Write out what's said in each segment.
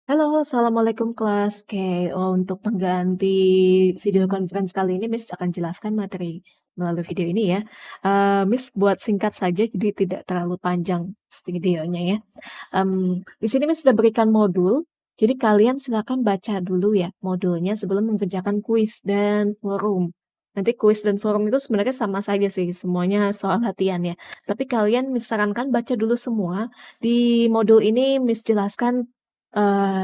Halo, assalamualaikum kelas. Oke, untuk pengganti video conference kali ini Miss akan jelaskan materi melalui video ini ya. Miss buat singkat saja jadi tidak terlalu panjang videonya ya. Di sini Miss sudah berikan modul, jadi kalian silakan baca dulu ya modulnya sebelum mengerjakan kuis dan forum. Nanti kuis dan forum itu sebenarnya sama saja sih, semuanya soal latihan ya. Tapi kalian Miss sarankan baca dulu semua. Di modul ini Miss jelaskan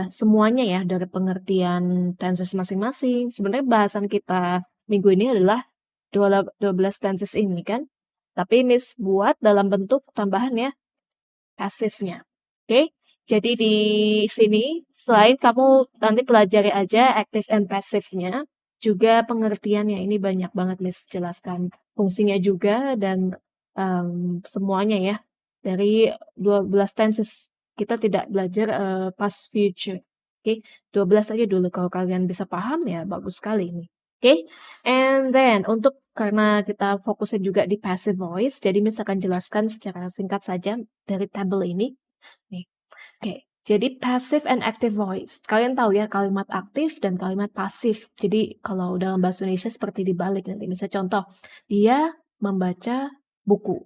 semuanya ya, dari pengertian tenses masing-masing. Sebenarnya bahasan kita minggu ini adalah 12 tenses ini kan, tapi Miss buat dalam bentuk tambahan ya, pasifnya. Oke? Jadi di sini selain kamu nanti pelajari aja active and passive-nya, juga pengertiannya. Ini banyak banget Miss jelaskan fungsinya juga dan, semuanya ya, dari 12 tenses. Kita tidak belajar, past future. Oke, 12 aja dulu kalau kalian bisa paham ya bagus sekali ini. Oke, and then karena kita fokusnya juga di passive voice, jadi Miss akan jelaskan secara singkat saja dari tabel ini. Nih, oke. Jadi passive and active voice. Kalian tahu ya kalimat aktif dan kalimat pasif. Jadi kalau dalam bahasa Indonesia seperti dibalik nanti. Misal contoh, dia membaca buku.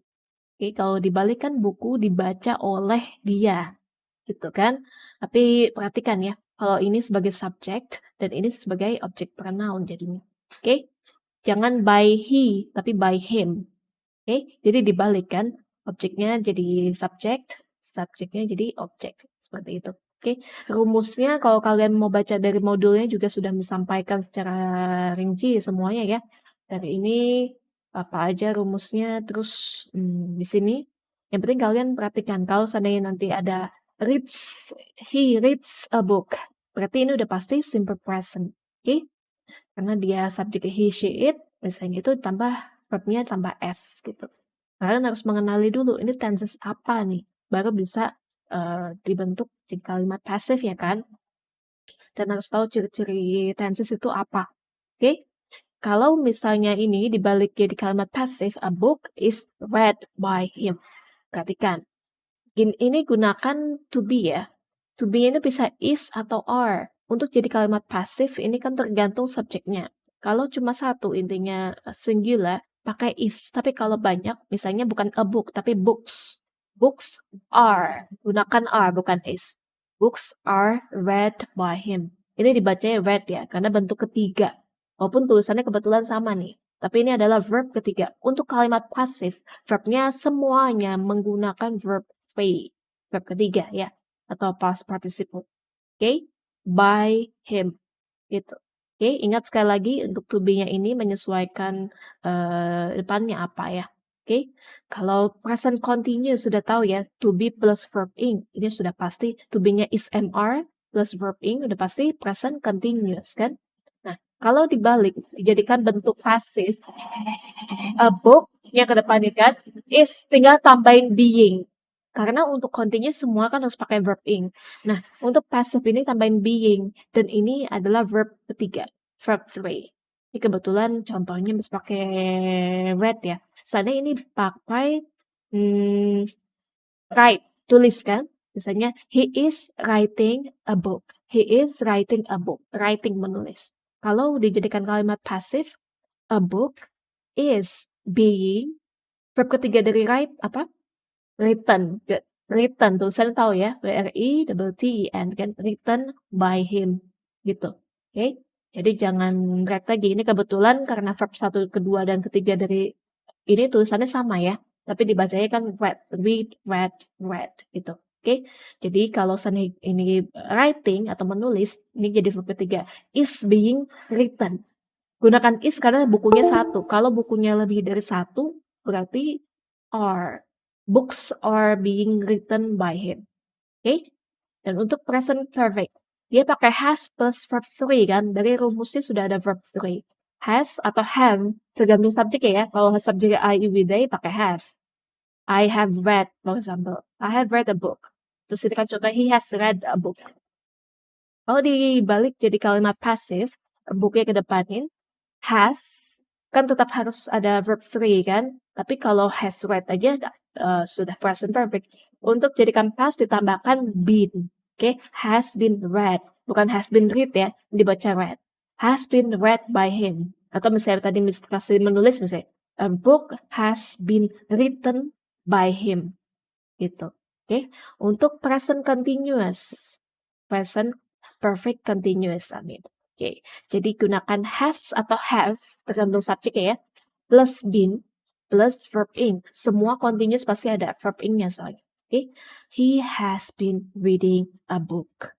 Oke, kalau dibalik kan buku dibaca oleh dia, gitu kan. Tapi perhatikan ya, kalau ini sebagai subject dan ini sebagai object pronoun jadinya. Oke, jangan by he, tapi by him. Oke, jadi dibalik kan, objeknya jadi subjek, subjeknya jadi objek, seperti itu. Oke, rumusnya kalau kalian mau baca dari modulnya juga sudah disampaikan secara rinci semuanya ya. Dari ini apa aja rumusnya, terus di sini yang penting kalian perhatikan kalau seandainya nanti ada he reads a book, berarti ini udah pasti simple present. Oke, karena dia subjeknya he, she, it, biasanya itu tambah verbnya tambah s gitu. Kalian harus mengenali dulu ini tenses apa nih, baru bisa, dibentuk jadi kalimat pasif ya kan, dan harus tahu ciri-ciri tenses itu apa, oke? Kalau misalnya ini dibalik jadi kalimat pasif, a book is read by him. Perhatikan, ini gunakan to be ya, to be ini bisa is atau are. Untuk jadi kalimat pasif ini kan tergantung subjeknya. Kalau cuma satu intinya singular, pakai is. Tapi kalau banyak, misalnya bukan a book, tapi books. Books are. Gunakan are, bukan is. Books are read by him. Ini dibacanya read ya, karena bentuk ketiga. Walaupun tulisannya kebetulan sama nih. Tapi ini adalah verb ketiga. Untuk kalimat pasif, verbnya semuanya menggunakan verb be. Verb ketiga ya atau past participle. Oke, by him gitu. Oke, ingat sekali lagi untuk to be-nya ini menyesuaikan depannya apa ya. Oke, kalau present continuous sudah tahu ya, to be plus verb ing. Ini sudah pasti to be-nya is MR plus verb ing udah pasti present continuous kan. Nah, kalau dibalik dijadikan bentuk pasif, a book yang ke depan ini kan is tinggal tambahin being. Karena untuk continuous semua kan harus pakai verb ing. Nah, untuk passive ini tambahin being dan ini adalah verb ketiga, verb three. Ini kebetulan contohnya harus pakai read ya. Seandainya ini pakai write, tulis kan? Misalnya he is writing a book. He is writing a book. Writing menulis. Kalau dijadikan kalimat pasif, a book is being verb ketiga dari write apa? Written, written tulisan tahu ya, W-R-I-T-T-E-N kan, written by him, gitu. Oke, jadi jangan read lagi, ini kebetulan karena verb 1, kedua, dan ketiga dari ini tulisannya sama ya, tapi dibacanya kan read, gitu. Oke, jadi kalau seandainya ini writing atau menulis, ini jadi verb ketiga, is being written. Gunakan is karena bukunya satu, kalau bukunya lebih dari satu, berarti are. Books are being written by him. Oke? Dan untuk present perfect, dia pakai has plus verb three kan. Dari rumusnya sudah ada verb three. Has atau have, tergantung subjek ya. Kalau subjeknya I, you, we, they, pakai have. I have read, for example. I have read a book. Terus ini kan contoh, he has read a book. Kalau dibalik jadi kalimat pasif, booknya kedepanin, has, kan tetap harus ada verb three kan. Tapi kalau has read aja sudah present perfect. Untuk jadikan past ditambahkan been. Oke, has been read, bukan has been read ya, dibaca read. Has been read by him. Atau misalnya tadi kasih menulis misalnya, a book has been written by him. Gitu. Oke. Untuk present continuous. Present perfect continuous, amin. Oke. Jadi gunakan has atau have, tergantung subjeknya ya. Plus been, plus verb in. Semua continuous pasti ada verb in-nya soalnya. Oke. He has been reading a book.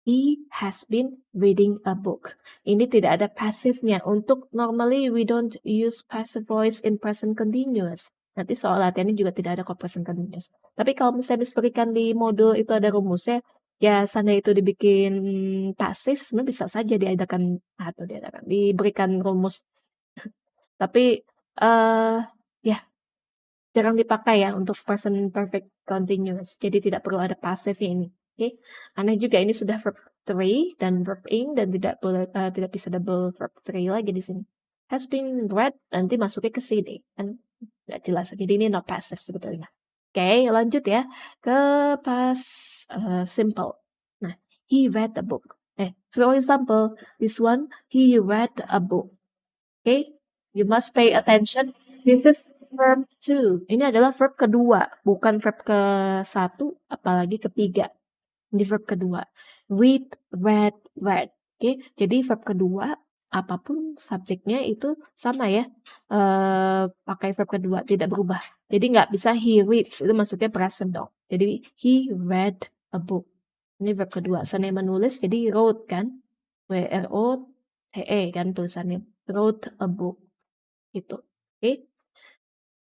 He has been reading a book. Ini tidak ada passivenya. Untuk normally we don't use passive voice in present continuous. Nanti soal latihannya juga tidak ada kok present continuous. Tapi kalau misalnya berikan di modul itu ada rumusnya, ya seandainya itu dibikin pasif, sebenarnya bisa saja diberikan rumus. Tapi ya jarang dipakai ya untuk present perfect continuous. Jadi tidak perlu ada pasifnya ini. Oke. Aneh juga ini sudah verb 3 dan verb in dan tidak bisa double verb 3 lagi di sini. Has been read nanti masuknya ke sini kan nggak jelas. Jadi ini not passive sebetulnya. Oke, lanjut ya ke past simple. Nah, he read a book. For example, this one he read a book. Oke, you must pay attention. This is verb 2. Ini adalah verb kedua, bukan verb ke-1 apalagi ketiga. Ini verb kedua. Read, read, read. Oke, jadi verb kedua apapun subjeknya itu sama ya. Pakai verb kedua tidak berubah. Jadi nggak bisa he reads, itu masuknya present dong. Jadi he read a book. Ini verb kedua. Seandainya menulis jadi wrote kan. W-R-O-T-E kan tulisannya. Wrote a book. Gitu. Oke.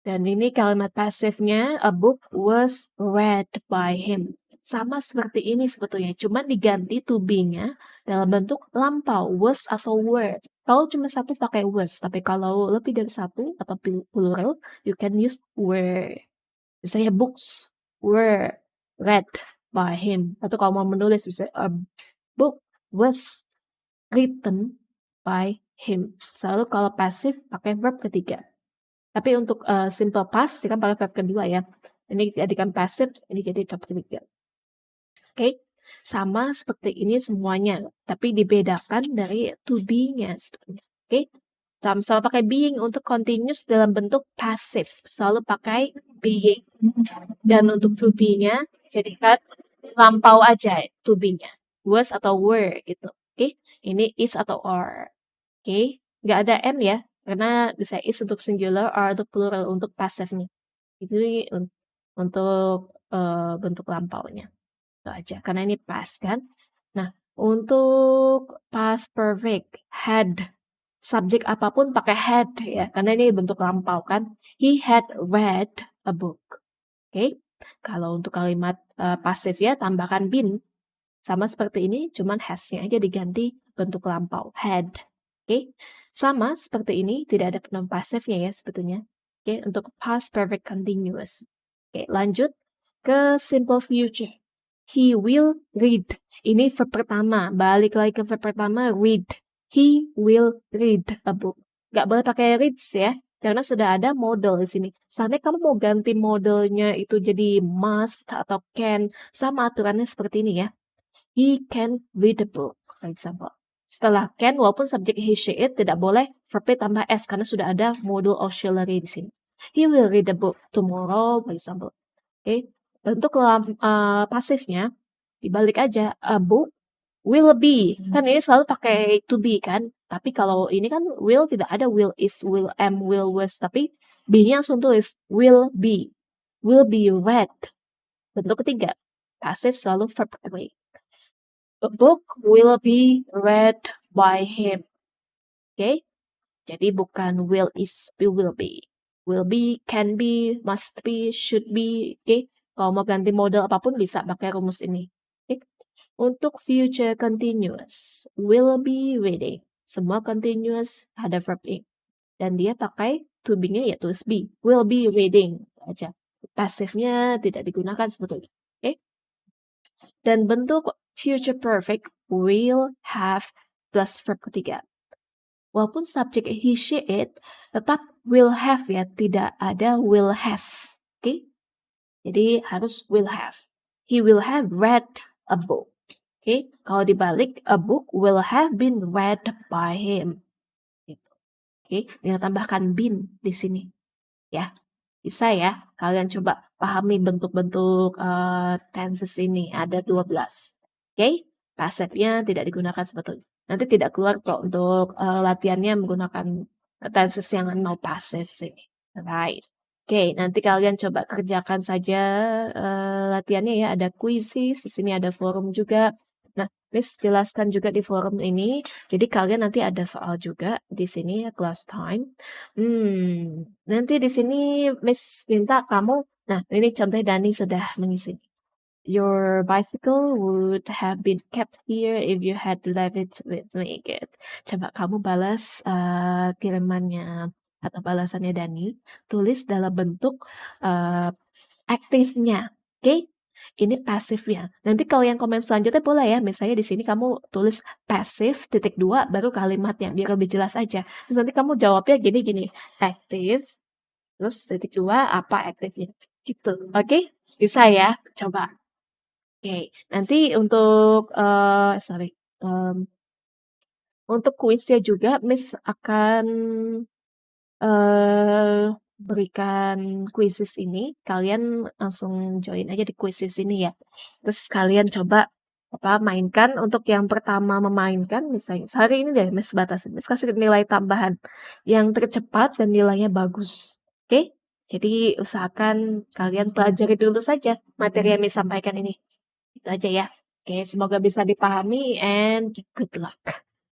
Dan ini kalimat pasifnya, a book was read by him. Sama seperti ini sebetulnya, cuma diganti to be-nya dalam bentuk lampau, was atau were. Kalau cuma satu pakai was, tapi kalau lebih dari satu atau plural, you can use were. Misalnya books were read by him. Atau kalau mau menulis bisa a book was written by him. Selalu kalau pasif pakai verb ketiga. Tapi untuk simple past kan pakai verb kedua ya. Ini jadikan passive, ini jadi verb ketiga. Oke. Sama seperti ini semuanya, tapi dibedakan dari to be-nya sebetulnya. Oke. Sama-sama pakai being untuk continuous dalam bentuk passive. Selalu pakai being. Dan untuk to be-nya jadikan lampau aja to be-nya. Was atau were gitu. Oke. Ini is atau are. Oke. Nggak ada M ya. Karena bisa is untuk singular, are untuk plural, untuk passive-nya. Jadi untuk bentuk lampaunya. Itu aja. Karena ini past kan. Nah, untuk past perfect, had. Subjek apapun pakai had ya. Karena ini bentuk lampau kan. He had read a book. Oke. Kalau untuk kalimat pasif ya, tambahkan been. Sama seperti ini, cuman has-nya aja diganti bentuk lampau. Had. Oke. Sama seperti ini, tidak ada pronoun pasifnya ya sebetulnya. Oke, untuk past perfect continuous. Oke, lanjut ke simple future. He will read. Ini verb pertama. Balik lagi ke verb pertama, read. He will read a book. Gak boleh pakai reads ya, karena sudah ada model di sini. Seandainya kamu mau ganti modelnya itu jadi must atau can, sama aturannya seperti ini ya. He can read a book, for example. Setelah can, walaupun subjek he, she, it, tidak boleh verb tambah s karena sudah ada modal auxiliary di sini. He will read a book tomorrow, for example. Oke. Untuk pasifnya, dibalik aja. A book will be. Kan ini selalu pakai to be kan. Tapi kalau ini kan will tidak ada will is, will am, will was. Tapi be-nya langsung tulis will be. Will be read. Bentuk ketiga. Pasif selalu verb 3. A book will be read by him. Oke. Jadi bukan will is, will be. Will be, can be, must be, should be. Oke. Kalau mau ganti model apapun bisa pakai rumus ini. Oke. Untuk future continuous, will be reading. Semua continuous ada verb in. Dan dia pakai to be-nya ya tulis be. Will be reading aja. Pasifnya tidak digunakan sebetulnya. Oke. Dan bentuk future perfect will have plus verb ketiga. Walaupun subjek he, she, it, tetap will have ya, tidak ada will has. Oke? Jadi harus will have. He will have read a book. Oke, kalau dibalik, a book will have been read by him. Gitu. Oke, dengan tambahkan been di sini ya. Bisa ya, kalian coba pahami bentuk-bentuk, tenses ini, ada 12. Oke, pasifnya tidak digunakan sebetulnya. Nanti tidak keluar kok untuk, latihannya menggunakan, tenses yang no passive sini. Right. Oke, nanti kalian coba kerjakan saja, latihannya ya, ada quizzes, di sini ada forum juga. Nah, Miss jelaskan juga di forum ini, jadi kalian nanti ada soal juga di sini ya, class time. Nanti di sini Miss minta kamu nah ini contohnya Dani sudah mengisi. Your bicycle would have been kept here if you had left it with me, gitu. Coba kamu balas, kirimannya atau balasannya Dani, tulis dalam bentuk, eee, aktifnya, oke? Ini pasifnya. Nanti kalau yang komen selanjutnya boleh ya, misalnya di sini kamu tulis pasif titik 2 baru kalimatnya, biar lebih jelas aja. Terus nanti kamu jawabnya gini-gini, active, terus titik 2 apa aktifnya, gitu, oke? Bisa ya? Coba. Oke, nanti untuk, sorry, mmm, untuk kuisnya juga Miss akan, berikan quizzes ini, kalian langsung join aja di quizzes ini ya. Terus kalian coba, apa, mainkan untuk yang pertama memainkan misalnya sehari ini deh Miss batasin, Miss kasih nilai tambahan yang tercepat dan nilainya bagus, oke? Jadi usahakan kalian pelajari dulu saja materi yang Miss sampaikan ini. Itu aja ya. Oke, semoga bisa dipahami and good luck.